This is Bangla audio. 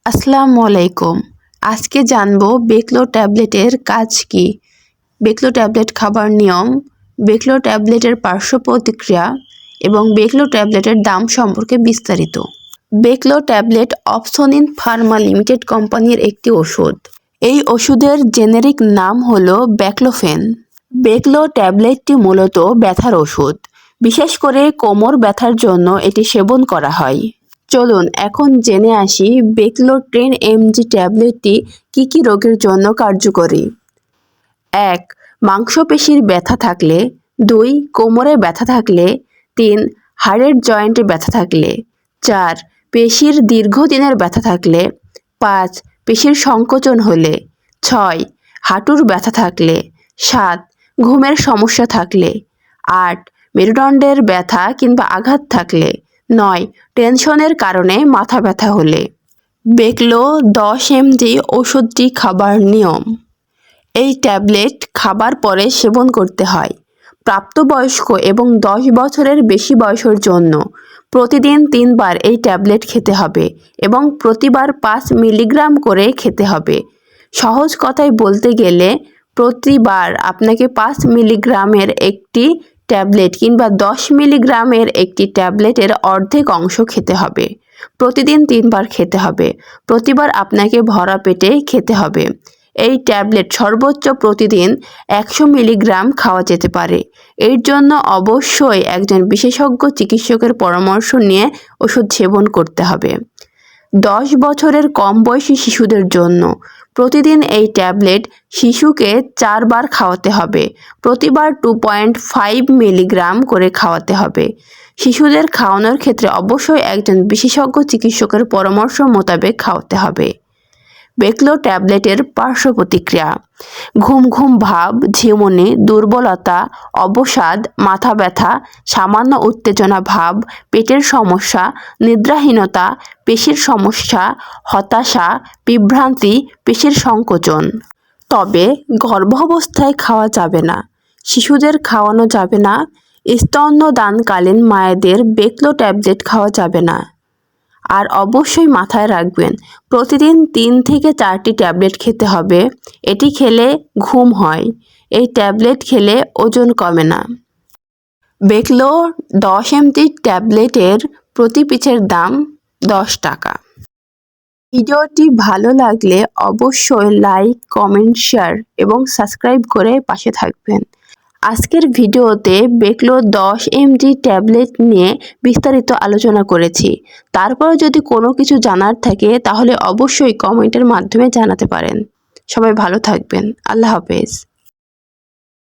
আসসালামু আলাইকুম। আজকে জানবো বেকলো ট্যাবলেটের কাজ কি, বেকলো ট্যাবলেট খাবার নিয়ম, বেকলো ট্যাবলেটের পার্শ্ব প্রতিক্রিয়া এবং বেকলো ট্যাবলেটের দাম সম্পর্কে বিস্তারিত। বেকলো ট্যাবলেট অপসনিন ফার্মা লিমিটেড কোম্পানির একটি ওষুধ। এই ওষুধের জেনেরিক নাম হলো ব্যাকলোফেন। বেকলো ট্যাবলেটটি মূলত ব্যথার ওষুধ, বিশেষ করে কোমর ব্যথার জন্য এটি সেবন করা হয়। চলুন এখন জেনে আসি বেকলো 10 mg ট্যাবলেটটি কী কী রোগের জন্য কার্যকরী। 1. মাংসপেশির ব্যথা থাকলে। 2. কোমরে ব্যথা থাকলে। 3. হাড়ের জয়েন্টে ব্যথা থাকলে। 4. পেশির দীর্ঘদিনের ব্যথা থাকলে। 5. পেশির সংকোচন হলে। 6. হাঁটুর ব্যথা থাকলে। 7. ঘুমের সমস্যা থাকলে। 8. মেরুদণ্ডের ব্যথা কিংবা আঘাত থাকলে। 9. টেনশনের কারণে মাথা ব্যথা হলে। বেকলো 10 mg ওষুধটি খাবার নিয়ম। এই ট্যাবলেট খাবার পরে সেবন করতে হয়। প্রাপ্তবয়স্ক এবং 10 বছরের বেশি বয়সের জন্য প্রতিদিন 3 বার এই ট্যাবলেট খেতে হবে এবং প্রতিবার 5 মিলিগ্রাম করে খেতে হবে। সহজ কথায় বলতে গেলে প্রতিবার আপনাকে 5 মিলিগ্রামের একটি ট্যাবলেট কিংবা 10 মিলিগ্রামের একটি ট্যাবলেটের অর্ধেক অংশ খেতে হবে। প্রতিদিন 3 বার খেতে হবে। প্রতিবার আপনাকে ভরা পেটে খেতে হবে। এই ট্যাবলেট সর্বোচ্চ প্রতিদিন 100 মিলিগ্রাম খাওয়া যেতে পারে। এর জন্য অবশ্যই একজন বিশেষজ্ঞ চিকিৎসকের পরামর্শ নিয়ে ওষুধ সেবন করতে হবে। 10 বছরের কম বয়সী শিশুদের জন্য প্রতিদিন এই ট্যাবলেট শিশুকে 4 বার খাওয়াতে হবে। প্রতিবার 2.5 মিলিগ্রাম করে খাওয়াতে হবে। শিশুদের খাওয়ানোর ক্ষেত্রে অবশ্যই একজন বিশেষজ্ঞ চিকিৎসকের পরামর্শ মোতাবেক খাওয়াতে হবে। বেকলো ট্যাবলেটের পার্শ্ব প্রতিক্রিয়া: ঘুম ঘুম ভাব, ঝিমুনি, দুর্বলতা, অবসাদ, মাথা ব্যথা, সামান্য উত্তেজনা ভাব, পেটের সমস্যা, নিদ্রাহীনতা, পেশির সমস্যা, হতাশা, বিভ্রান্তি, পেশির সংকোচন। তবে গর্ভাবস্থায় খাওয়া যাবে না, শিশুদের খাওয়ানো যাবে না, স্তন্যদানকালীন মায়েদের বেকলো ট্যাবলেট খাওয়া যাবে না। আর অবশ্যই মাথায় রাখবেন, প্রতিদিন 3 থেকে 4টি ট্যাবলেট খেতে হবে। এটি খেলে ঘুম হয়। এই ট্যাবলেট খেলে ওজন কমে না। বেকলো 10 mg ট্যাবলেটের প্রতি পিসের দাম 10 টাকা। ভিডিওটি ভালো লাগলে অবশ্যই লাইক, কমেন্ট, শেয়ার এবং সাবস্ক্রাইব করে পাশে থাকবেন। আজকের ভিডিওতে বেকলো 10 mg ট্যাবলেট নিয়ে বিস্তারিত আলোচনা করেছি। তারপর যদি কোনো কিছু জানার থাকে তাহলে অবশ্যই কমেন্টের মাধ্যমে জানাতে পারেন। সবাই ভালো থাকবেন। আল্লাহ হাফেজ।